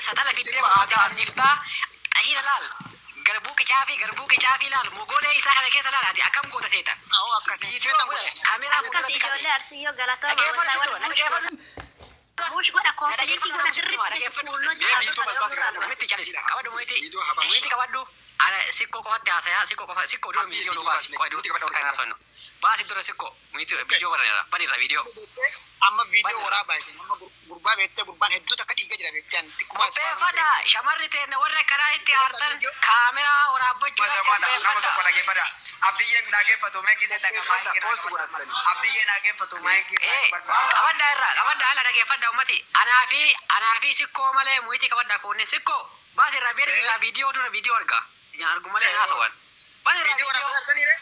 ستلا في الدم نفتا أهين لال قربوك شافي لال مقولة إيسا خلك كيس لال هذه أكم قوة سيتا أو أكسي سيتا كاميرا كسي جولة أرسيو غلطة مش قد أكون تجيكي قد أدري أنا سيكو كوات يا سيكو دور فيديو لو باس دور كنا سونو باس دور سيكو فيديو برنا بني فيديو أما فيديو ورا بايس أما غربا بيته غربان هدو تكدي إيجا جرا بيتان تكما فدا شمرت نورة كنا إنتي أرتل كاميرا ورا بجوا nama toko lagi pada abdiye nage foto mai kise ta kamai kira abdiye nage foto mai kira kawan daerah lagi fada umati anafi sikko male muiti kawan dah kone sikko basi rabiar video tu video arga jangan argu male nasawan bani video orang tadi re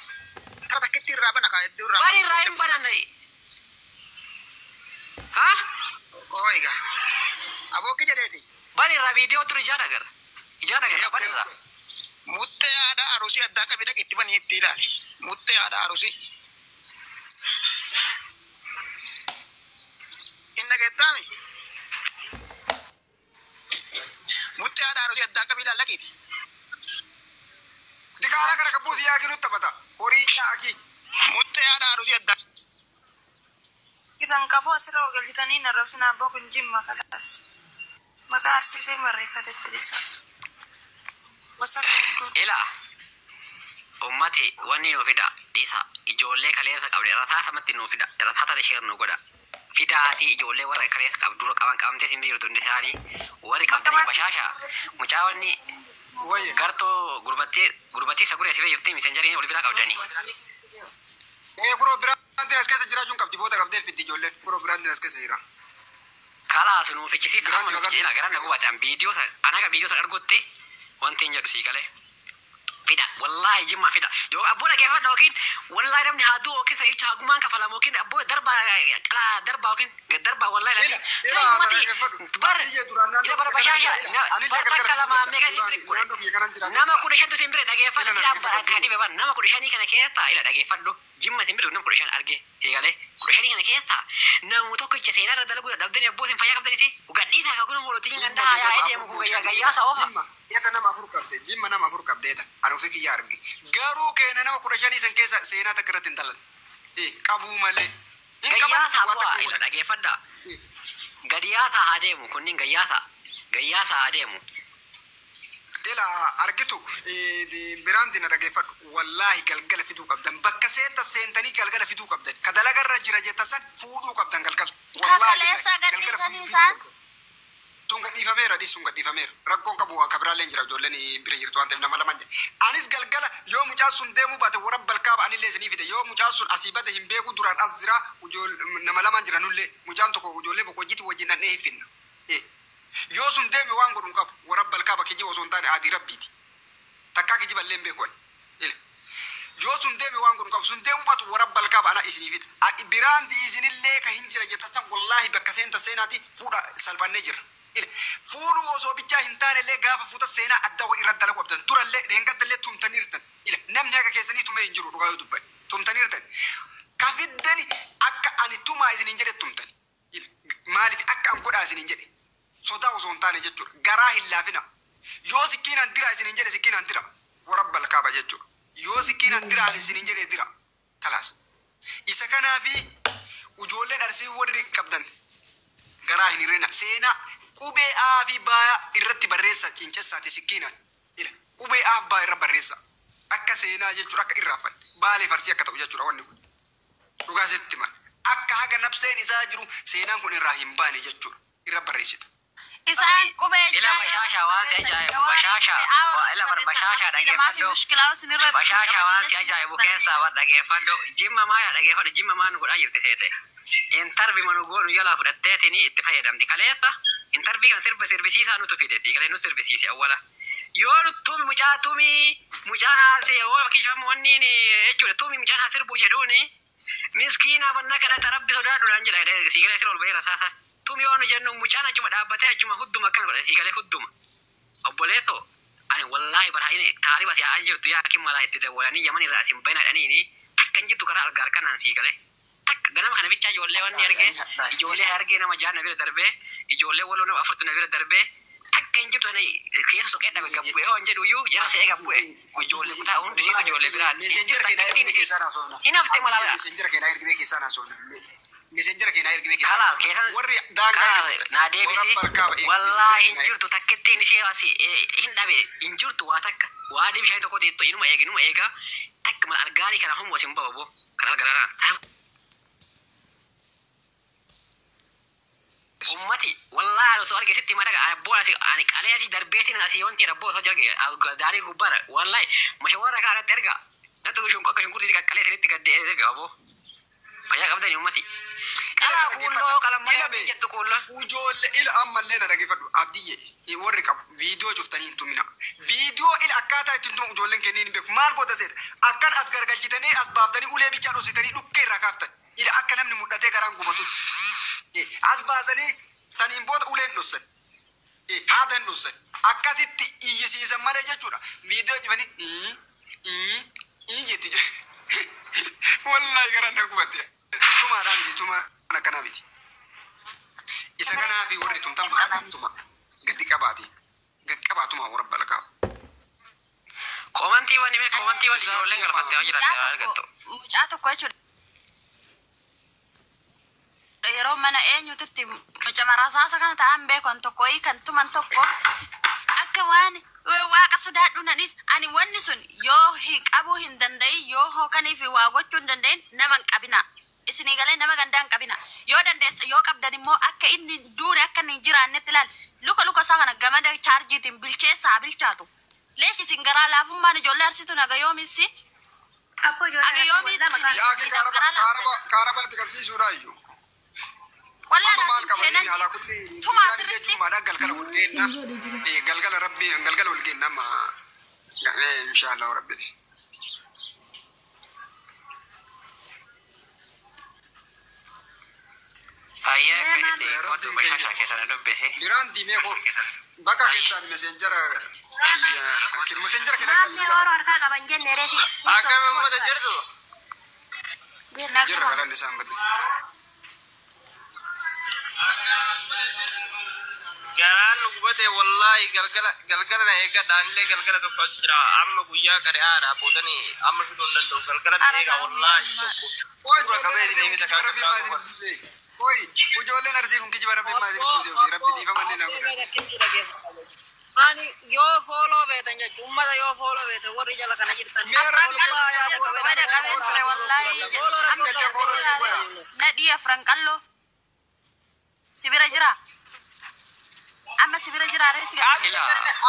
kata ketir raba nak itu raba bani raim banan nai hah oh iya abo kerja deh bani video tu ijana gar bani ra mutte ada arusi ada ka beda kitiban hitila mutte ada arusi inna ketami mutte ada arusi ada ka beda lagi dikala kara kabuzi ya giru tabata ori ya aki mutte ada arusi ada idan kapo sira orgal jitani na rabsina bokun jimma kalas maka arsite marika tetisa إلا أمتي واني نوفيدا ديسا إجولة كليه كابدي رثا سمت نوفيدا رثا تشير نوكودا فيدا تي إجولة ورا كليه كابدورو كمان تسمع يرتون ديساني ورا كم تسمع بشاشة مجاوني كارتو غربتي سكوري سيفي يرتي مسنجرين ولي بلا كابداني برو براند نسكت سجرا جون كابدي بودا كابدي في إجولة برو براند نسكت سجرا كلا سنو في كسي كمان إلا كرنا نقول بتأم فيديو أنا كفيديو سأرغوتي وانتين جالس يكاله فيدا والله جمع فيدا يو أبونا كيف دوكين والله رمني هادو كيس إيش هاجمان كفلا ممكن أبو دربا كلا دربا وكين دربا والله لا لا ماتي بر إذا بر بشاشة بر كلا ما ميكا سيمبر نما كودشان تو سيمبر دعى فلا كلا بر كادي ببر نما كودشاني كنا كيتا إلا دعى فلو جمع سيمبر نما كودشان أرجع سيكاله كودشاني كنا كيتا نما تو كيس سينا ردا لقول دبدني أبو سيم فيا كابدني سي وقدني ذا كأكون هو لطيفين كندا يا أيدي مكو gaya sawa Yata nama afur kabde, jimma nama afur kabde ta. Anu fiki yargi. Garu kena nama kudashani sengkesa sena ta keratin talan. Kabu male. Gaya sawa ila dage fadda. Gadiya sa ademu kunnin gaya sa ademu. Ila argitu di birandi na dage faddu. Wallahi galgala fidu kabdan. Bakka seta sentani galgala fidu kabdan. Kadalaga rajira jetasan fudu kabdan galgal. Wallahi. Kalesa gadisa san. Sunga difamera rakkon kabu kabra lenjira jolleni bire jirtu ante na malamanje anis galgala yo mujasun demu bate warabbal kaba anil lesni fide yo mujasun asibade himbe ku duran azra ujol na malamanje nulle mujanto ko ujolle ko jiti wajina ne fin yo sun demi wango dun kab warabbal kaba kiji woson tane adi rabbiti takka kiji ballembe ko yo sun demi wango dun kab sun demu batu warabbal kaba ana isni fide a birandi izinille ka hinjira jetasan wallahi bakasenta senati fuda salbanne jira فولو وصو بيجا هنتان اللي قافة فوتا سينا أدعو إرد لك وابدان ترى اللي هنقد اللي تمتنيرتن نم نهاك كيساني تما ينجروا رغايو دبان تمتنيرتن كافدني أكا أني تما إذن إنجري تمتن مالي في أكا أنقود إذن إنجري صدا وصونتاني جتشور غراه اللافنا يو سكين أندرا إذن إنجري سكين أندرا ورب الكابة جتشور يو سكين أندرا إذن إنجري أندرا خلاص إذا كان في وجولين أرسي ورد كابدن غراه نيرنا سينا kube aafi baya irratti barreessa cincessaati sikkiinaan ila kube aaf baa irra barreessa akka seenaa jechuudha akka irraafan baalee farsii akka ta'u jechuudha wanni kun dhugaa sitti mal akka haga nabseen isaa jiru seenaan kun irraa hin baane jechuudha irra barreessita. Isaan kube ila bashasha waan si ajaa'ibu bashasha ila bar bashasha dhageeffadhu bashasha waan si ajaa'ibu keessa bar dhageeffadhu jimma maaya dhageeffadhu jimma maan godhaa jirti seete intarbi manu goonu yala fudhatteetini itti fayyadamti kaleessa intarbi kan sirbisiisaa nutu fidetti kalee nu sirbisiise awwala yoo tumi mucaan haasee yoo fakkiishamu wanniin jechuudha tumi mucaan haa sirbu jedhuuni miskiina banna kadhata rabbi sodaadhuudhaan jedha siigalee sir ol bahee rasaasa tumi yoo nu jennu mucaan achuma dhaabbatee achuma hudduma akkana godha siigalee hudduma obboleeto ani wallahi barhaine taariba si haa jirtu yaa kimmalaa itti dawwalanii yaman irraa asin bayna dhaniini takkan jirtu karaa algaar kanaan siigalee ganama kana bicha ijoollee wanni arge ijoollee arge nama jaana bira darbee ijoollee waloo nama afurtu na bira darbee takka hin jirtu keessa soqee dhabe gabbu'e hoo hin jedhu iyyuu jara se'ee gabbu'e ijoollee kutaa hundi isiitu ijoollee biraan hin hafte malaala messenger keenyaa ergimee keessaa naasoona messenger keenyaa ergimee kalaal keessaa keessan warri daangaa naa deebisi wallaahi hin jirtu takkittiin ishee asi hin dhabe hin jirtu waa takka waa deebi shanii tokko teetto inuma eega takka mala algaarii kana humna sin babo kan algaraanaa ummati wallahi osoo argeesitti madaga abboon ani qalee asii darbeetiin asii wanti abboo osoo jarge daarii gubbara wallahi mashawara kaanatti erga natu shunqoqa shunkurtii qaqqalee sirritti gaddee erga aboo fayyaa qabdani ummati qalaa kuulloo qalammaa jettu kuulloo ujoolle ila ammallee na dhaggeeffadhu abdiyye warri qabu viidiyoo cuftanii hin tumina viidiyoo ila akkaataa ittiin tumu ijoolleen kenniin beeku maal goota seeta akkan as gargalchitanii as baaftanii ulee bichaan usitanii dhukkee irraa kaaftan ila akka namni mudhatee garaan gubatu as baasanii saniin booda uleen dhossan haadan dhossan akkasitti iyyisiisan malee jechuudha viidiyoo cifanii jetti wallahi garaan na gubatte tumaadhaan tuma akkanaa miti isa kanaa fi warri tumtan maadhaan tuma gadi qabaati qabaatuma warra balqaa komantiiwwan ijoolleen galfattee jiratte argattu mucaa tokko jechuudha yeroo mana eenyututti mucamara saasa kana ta'an beekan tokko kan tuman tokko akka waan waaqa sodaadhu nanis ani wanni sun yoo hin qabuu hin danda'i yoo hookanii fi waa gochuu hin danda'in nama hin qabina isinii galee nama gandaa hin qabina yoo dandeessa yoo qabdan immoo akka inni duune akka inni jiraannetti ilaal luka isaa kana gamada chaarjiitiin bilcheessaa bilchaatu leeshi isin garaa laafummaan ijoollee arsitu naga yoomissi aga yoomi yaaki kaarabaatti qabsiisuudha iyyuu والله maal qabanii haala kulli yaadillee jummaadha galgala walgeenna galgala rabbi galgala walgeenna ma inshallah rabbi ayya kadi otu bashasha keessan dubbise biraan diimee ko bakka keessaan messenger messenger kana namni oro harkaa qaban jenne reeti akkam ummata jirtu jirra galan isaan badu garaan gubate wallahi galgala na eega daanile galgala tokko jira amma guyyaa qari'aadha boodani amma fidon danda'u galgala na eega wallahi koi ujoolleen arjii kun kijiba rabbi maazin buusee rabbi dhiifamanne na godha ani yoo follow beetan jechuun ummata yoo follow beetan warri jala kana jirtan nadii afran qallo sibira jira amma sibira jira reesi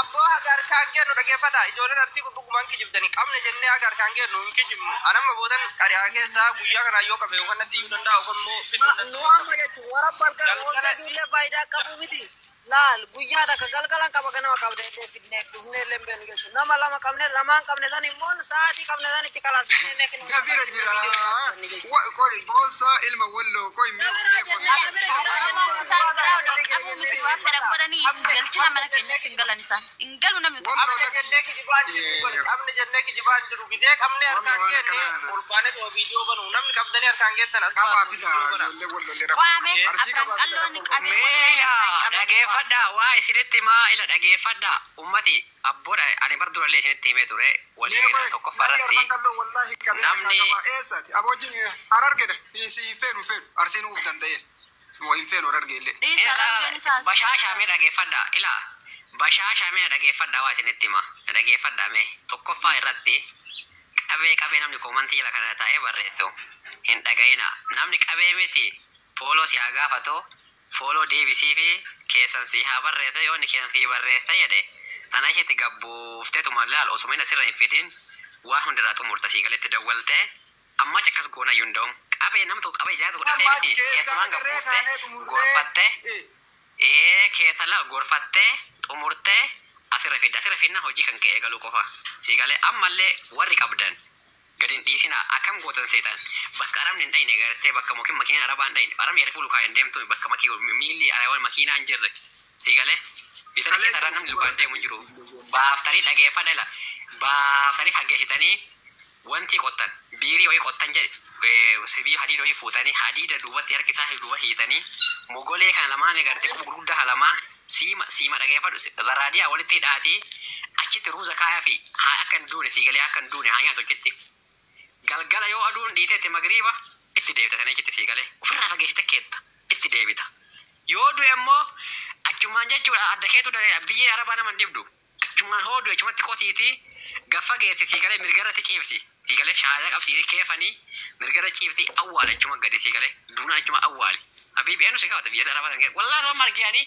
abbo agar kaangeenu dhageeffadha ijoolleen arsii kun dhugumaan kijibdanii qabne jennee agar kaangeenu hin kijibnu anamma boodan qari'aa keessaa guyyaa kana yoo qabe yookaan natti iyyuu danda'a yookaan immoo fiduu nu amma jechuun warra balgaa wanta ijoollee faayidaa qabu miti laal guyyaa takka galgalan qaba ganama qabne illee fidnee dhufnee illee beenu jechuun nama lama qabne lamaan qabne san immoo sa'aatii qabne san itti kalaasnee gabira jira koi boonsa ilma wallo koi galchina mana keenyatti hin galan isaan hin galu namni qabne jennee kijibaan jiru bidee qabne harkaan geenne olbaane dhoo viidiyoo banu namni qabdanii harkaan geettan as qabaa fida ijoollee wallolle qaame afran qalloon qabee dhageeffadha waa isinitti maa ila dhageeffadha ummati abboodha ani bar durallee isinitti himee ture walii tokkoffaarratti namni eessati aboojin arargedha si feenu arsiin uuf danda'een hin feenu arargeellee bashaashaa mee dhageeffadha ila bashaashaa mee dhageeffadha waa isinitti maa dhageeffadha mee tokkoffaa irratti qabee namni koomantii jala kana taa'ee barreessu hin dhaga'ina namni qabee miti fooloo si haa gaafatu fooloo deebisii fi keessan si haa barreessu yoo inni keessan si barreessa jedhe tana isheetti gabbuufteetuma laal osuma inni asirra hin fidin waa hundarraa xumurta si galetti dawwaltee amma akkas goona iyyuu hin qabee namtu qabee ijaaratu godhatee miti keessumaan gabbuuftee gorfattee keessa gorfattee xumurtee asirra fidna hojii kan ka'ee galuu qofa si galee ammallee warri qabdan gadin dhiisina akkam gootan seetan bakka aramni hin dhayne gartee bakka mukin makiina arabaa hin dhayne aramni yada fuulu kaayeen deemtu bakka miilli arabaan makiinaa hin jirre si galee bitanii keessa irraa namni lukaan deemu jiru baaftanii dhageeffadha ila baaftanii fageessitanii wanti qottan biirii wayii qottan jedhe sibii hadiida wayii fuutanii hadiida duubatti harkisaa duuba hiitanii mogolee kana lamaan gartee gurguddaa kana lamaan siima dhageeffadhu zaraadiyaa walitti hidhaati achitti ruuza kaayaa fi haa akkan duune siigalee akkan duune haa nyaatu achitti galgala yoo aduun dhiiteetti magriiba itti deebita sana achitti siigalee ofirraa fageessite keetta itti deebita yoo du'e immoo achumaan jechuudha adda keetu biyyee arabaa naman dhibdu achumaan hooduu achumatti qotiiti gaffa geetti siigalee mirgarratti ciibsi siigalee shaayii qabsiisee keefanii mirgarra ciibti awwaala achuma gadi siigalee duuna achuma awwaali habibi enu sikawata biyya arabaa tan wallahi sama argiani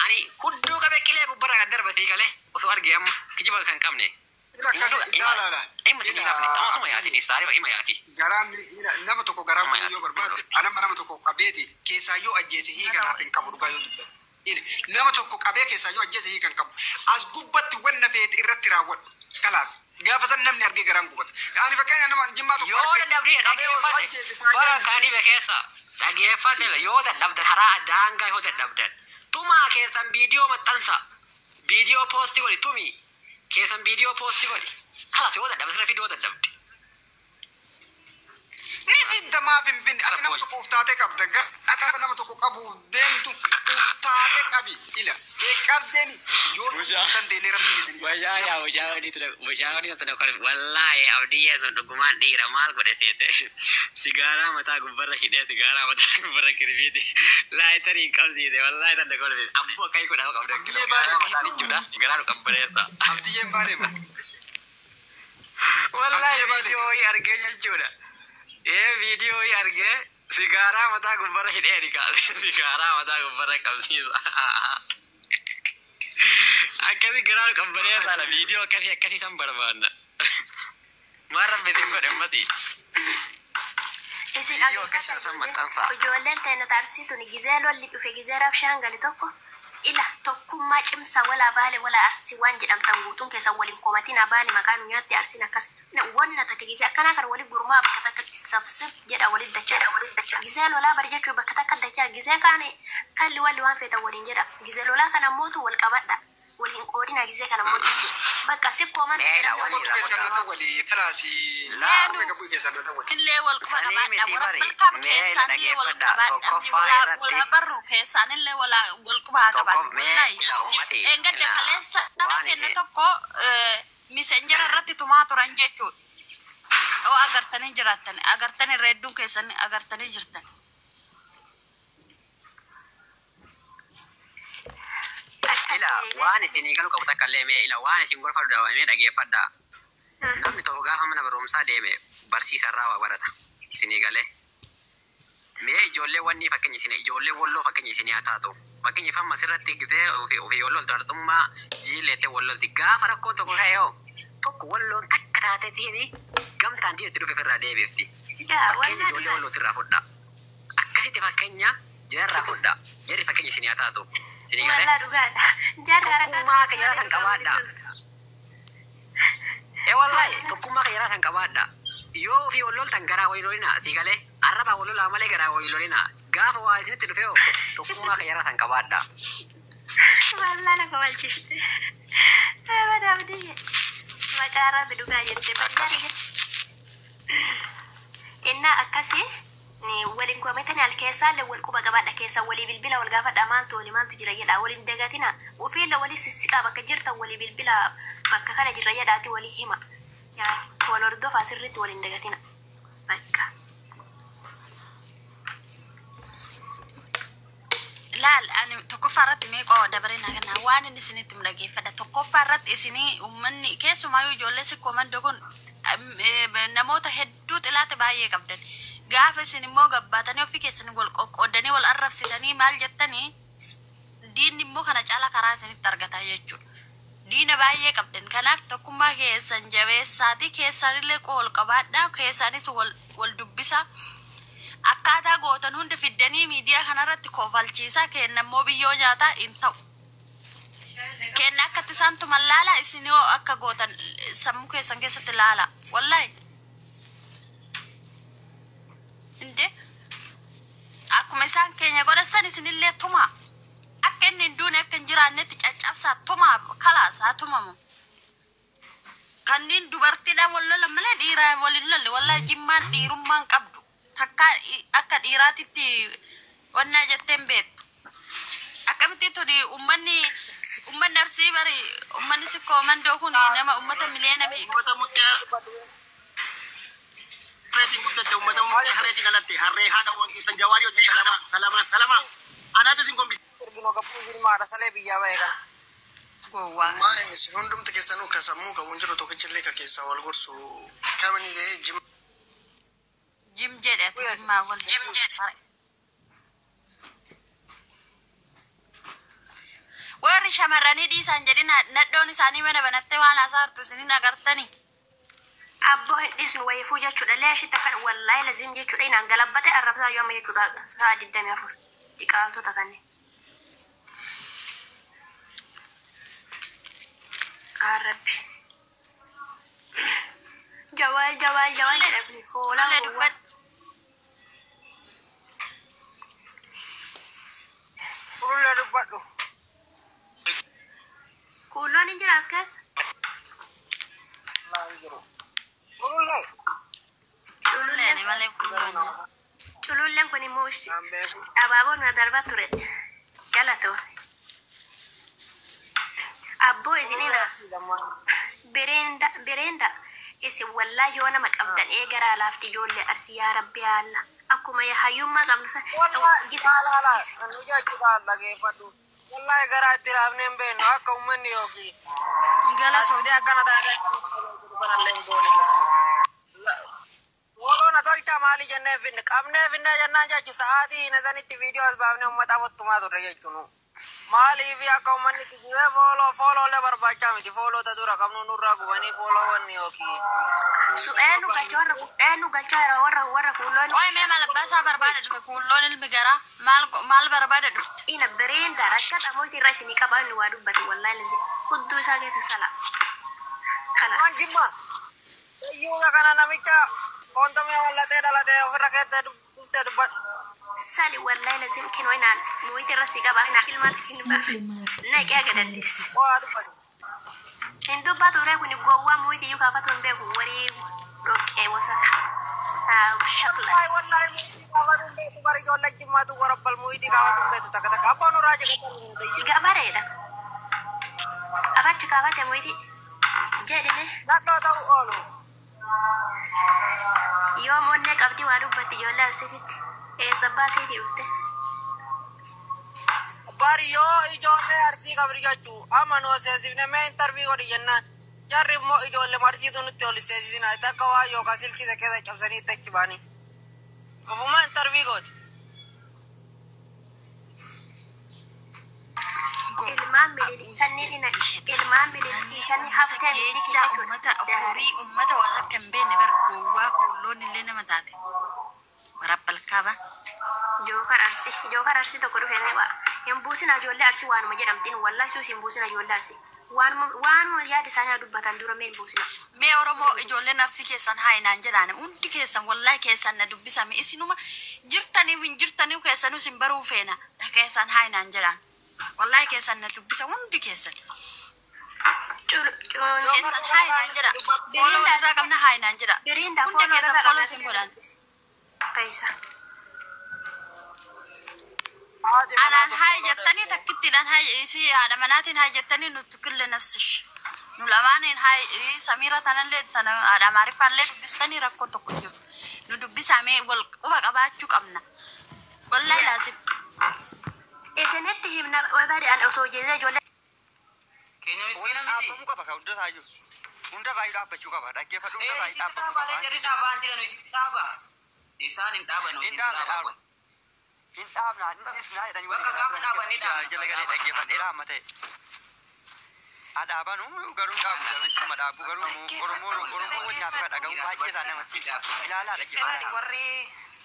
ani hudduu qabe qilee gubbarra gad darba siigalee osoo argee amma kijiba kan qabne Sama yaati isaari ba ima yaati. Garam nama tokko garam yoo barbaade nama tokko qabeeti keessa yoo ajjeese hiika naaf hin qabu dhugaa yoo dubban. Nama tokko qabee keessa yoo ajjeese hiika hin qabu. As gubbatti wanna feeti irratti raawwadhu. Kalaas gaafa san namni argee garam gubbata. Ani fakkeenya nama jimmaa tokko yoo dadhabdee dhageeffadhe bara kaanii bekeessa dhageeffadhe yoo dadhabdan haraa daangaa yoo dadhabdan tumaa keessan viidiyoo maxxansa viidiyoo poostii godhi tumii keessan viidiyoo poostii godhi. Kalas yoo dadhabde sirra fidoo dadhabde. Ni fidda maaf hin finne ati nama tokko uftaatee qabda akka nama tokko qabuuf deemtu uftaatee qabi ila qabdeeni yoo dandeenye rabbi Wajaawani tana kore wallahi abdiya son dhugumaan dhiira maal godhe seete sigaaraa mataa gubbarra hidhee sigaaraa mataa gubbarra kirbiiti laayitarii qabsiite wallahi tana kore abboo akkai godhaa qabde jechuudha sigaaraa qabbareessa abdiyyeen baaleema wallahi video yi arge jechuudha video yi arge sigaaraa mataa gubbarra hidhee sigaaraa mataa gubbarra qabsiisa akkasi garaa qabbareessa la video akkasi san barbaanna marra bidin godhe mati isin ijoolleen teena taarsiitu ni gizee lolli dhufe gizee rabshaan gali tokko ila tokkummaa cimsa wala baale wala arsi waan jedhamtan guutuun keessa waliin komatiin baale maqaan nyaatti arsiin akkas wanna takka gizee akkana kan wali gurmaa bakka takkatti sabsab jedha wali dachaa gizee lolaa bari jechuu bakka takka dachaa gizee kaane kalli walli waan feeta waliin jedha gizee lolaa kana mootu wal qabadha waliin qoodina gizee kana mootu bakka si koman wali kalaasi killee wal qabadha warabbal kab keessanillee wal qabadha wala barru keessanillee wala wal qabadha engadde kaleessa nama kenna tokko messenger irratti tumaa turan jechuudha. Oo agartanii jiraatan agartanii reedduun keessan agartanii jirtan. Ila waan isin galu qabu takkallee mee ila waan isin gorfadhu daawamee dhageeffadha. Namni tokko gaafa mana barumsaa deeme barsiisa irraa waa barata. Isin galee mee ijoollee wanni fakkeenya isin ijoollee walloo fakkeenya isin haa taatu. Fakkeenya famma sirratti gitee ofii walloo tartummaa jiilleete walloo gaafa rakkoo tokko ka'eeoo tokko walloon takka taateetiin gamtaan diinatti dhufe irraa deebiifti. Fakkeenya ijoollee wallootti irraa fudha. Akkasitti fakkeenya jirarraa fudha. Jirri fakkeenya isin haa taatu. Isin galee tokkummaa kayyaraa san qabaadha. Wallahi tokkummaa kayyaraa san qabaadha. Yoo ofii wallooltan garaa wayiloolina isin galee arrabaa walloolaa malee garaa wayiloolina gaafa waa isinitti dhufeeoo tokkummaa kayyaraa san qabaadha. Wallahi na kabalchiste. Abadabdiye. Macara biduga jette bajari. Inna akasi ni walin ko metan al kesa le wal kuba gabada kesa wali bilbila wal gafa damantu wali mantu jira yada walin dagatina o fi la wali sisika baka jirta wali bilbila baka kana jira yada ati wali hima ya wal ordo fasirrit walin dagatina baka laal ani tokko farratti mee qoo dabarina kana waan inni isinitti dhageeffadha tokko farratti isinii ummanni keessumaa ijoollee si komando kun namoota hedduu xilaate baay'ee qabdan gaafa isin immoo gabbaatanii ofii keessanii wal qoqqoodanii wal arrabsitanii maal jettanii diinni immoo kana caala karaa isinitti argataa jechuudha. Diina baay'ee qabdan kanaaf tokkummaa keessan jabeessaati keessanillee qool qabaadhaa keessanis wal dubbisa. Akkaataa gootan hundi fiddanii miidiyaa kanarratti koofalchiisaa kennammoo biyyoo nyaataa hin ta'u. Kenna akkatti isaantu mallaala isin yoo akka gootan sammuu keessan keessatti laala. Wallahi. Inde akkuma isaan keenya godhatan isinillee tuma. Akka inni hin duune akka hin jiraannetti caccabsaa tuma kalaas haa tumamu. Kanneen dubartiidhaan wal lolan malee dhiiraan waliin lolle wallahi jimmaan dhiirummaan qabdu. Takka akka dhiiraatitti onnaa jetteen beektu akkamitti tuni ummanni arsii bari ummanni sikkoo mandoo kun nama ummata miliyoona meeqa ummata muttee reetiin guddatte ummata muttee hareetiin alatti harree haadha waan keessan jawaarii hojii salama anaatu isin gombisa. Ergino kapuu filmaadha salee biyyaa ba'e kana. gowwaa Maa'in isin hundumti keessanuu kan sammuu qabuun jiru tokkichillee kan keessaa wal gorsu kamanii ta'ee jim jedhe maa wal jim jedhe warri shamarranii dhiisan jedhina nadhoon isaanii mana banattee waan hasaartu isinin agartanii Abbo hedhiisnu wayifuu jechuudha. Leeshita kan wallaahi lazim jechuudha. Inaan galabbate arrabsaa yoo amma jechuudha. Sa'a 24 dhiqaamtota kanneen. Arrabbi. Jawaal jedhamni hoolaan gowwaa. Kurulle dubbadhu. Kuulloon hin jira as keessa. Laa hin jiru. Kurulle. Lulleeni malee kulloon Cululleen kun immoo Naan beeku. abaaboon na darbaa ture. Galatoo. Abboo isinina bereenda isin wallaahi yoo nama qabdan eegaraa laafti ijoollee arsii yaa rabbi yaalla. Akkuma hayyummaa qabnu Wallahi laa. Anu jechuudha dhageeffadhu. Wallahi garaa itti raafnee hin beeknu akka uummanni yookiin. Asudii akkana taate banallee hin goone jechuudha. Woloona tolcha maali jennee finne qabnee finne jennaan jechuun sa'aatii hin asanitti viidiyoo as baafnee uummata wattumaa turre jechuun. Maaliif akka uummanni kijibee fooloolee barbaachaa miti fooloota dura qabnu nurraa gubanii fooloowwan yookiin. eenyu galchaa warra kuulloon Oy mee malabaasaa barbaada dhufe kulloon ilmi garaa maal barbaada dhufte ina bereenda rakkata mooti irraa isinii qabaa inni waa dubbate wallaahi lazi hudduu isaa keessa sala. Waan Kalas. jimma. Iyyuu kana namicha kontomee wallatee dhalatee ofirra keessee dhuftee dubbadhu. Sali wallaahi lazi kinoo inaan mooti irra sii qabaa inaa ilmaatti kennu naqee agadallees. Waa dubbatu. Hin dubbatu ree kun gowwaa mooti iyyuu kaafatu hin beeku warii dhoqqee wasa. Shakla. Wallahi muitii kaafatu hin beeku bari ijoollee jimmaatu warabbal muitii kaafatu hin beektu takka takka abbaan nurraa jedhatan Gabareedha. Abachi kaafate mooti jedhine nadhoo ta'uu oolu. yoo moonnee qabdi waa dubbatti ijoollee absititti eessa baaseetii dhufte. Bari yoo ijoollee arsii qabdi jechuu amma nu seensifne mee intarvii godhi jennaan jarri immoo ijoollee martiitu nutti oli seensisina takka waa yookaan silkiisa keessa cabsanii itti achi baanii. Ofuma intarvii gooti. Ilmaan militii kanneen hafteen jecha ummata waan akka hin beekne bar gowwaa kulloon illee nama taate warabbal kaaba Jookar arsii tokko dhufee qaba. Hin buusina ijoollee arsii waanuma jedhamtiin wallaahi suus hin buusina ijoollee arsii. Waanuma yaada isaanii dubbatan dura mee hin buusina. mee oromoo ijoolleen arsii keessan haayinaan jedhaan hundi keessan wallaahi keessan na dubbisame isinuma jirtaniif hin jirtaniif keessanus hin baruu feena keessan haayinaan jedhaan wallaahi keessan na dubbisa hundi keessan keessan haayinaan jedha fooloo irraa qabna haayinaan jedha hundi keessan fooloo isin godhan Kaisa. anaan haay jettanii takkittiidhaan haay isii haadha manaatiin haay jettanii nutti kille nafsish nu lamaaniin haay samiira tanallee tana haadha maariffaallee dubbistanii rakkoo tokko jiru nu dubbisamee wal quba qabaachuu qabna wallaahi laazim Isinitti himna wabaadhaan osoo jeesee ijoollee. Keenya miskiina Waliin miti. dhaabamuu qaba ka hunda taayyuu. Hunda baay'ee dhaabbachuu qaba. Dhaggeeffadhu hunda baay'ee Isitti dhaabbachuu dhaabaa qaba. jarri dhaabaa hin jiran isitti dhaabaa. Isaan hin dhaaban Hin dhaabne dhaabne. Hin dhaabna hin dhisnaa jedhanii walii Bakka gaafa dhaabanii dhaabna. jala galee dhaggeeffadheera amma ta'e. Adhaabanu garuu dhaabu jabeessuma dhaabu garuu Oromoo wal nyaatu kan dhagahu baay'ee isaa namatti ilaalaa dhaggeeffadhaa. warri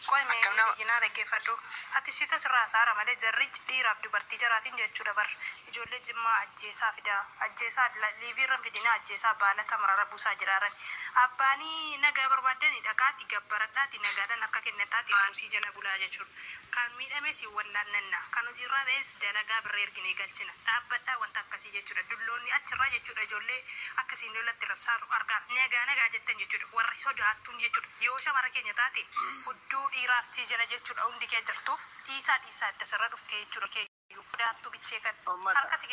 qoyme Akkam nama- jinaa dhaggeeffadhu ati sitas irraa saara malee jarri dhiiraaf dubartii jaraatiin jechuudha bar ijoollee jimmaa ajjeesaa fida ajjeesaa liiviirra fidina ajjeesaa baalata marara buusaa jiraaran abbaanii nagaa barbaadanii dhaqaatti gabbaradhaatti nagaadhaan akka kennadhaatti kuusii jala bulaa jechuudha kan miidhame si wallaannanna kan hojiirraa ba'es dalagaa birree erginee galchina dhaabbadhaa wanta akkasii jechuudha dulloonni achirraa jechuudha ijoollee akkasiin lolatti rabsaa argaa nagaa jettan jechuudha warri sodaattuun jechuudha yoo shamara keenya taate hudduu dhiiraaf si jala jechuudha hundi kee jirtuuf dhiisaa itti asirra dhuftee jechuudha kee fudhattu bichee kan Ummata. harka si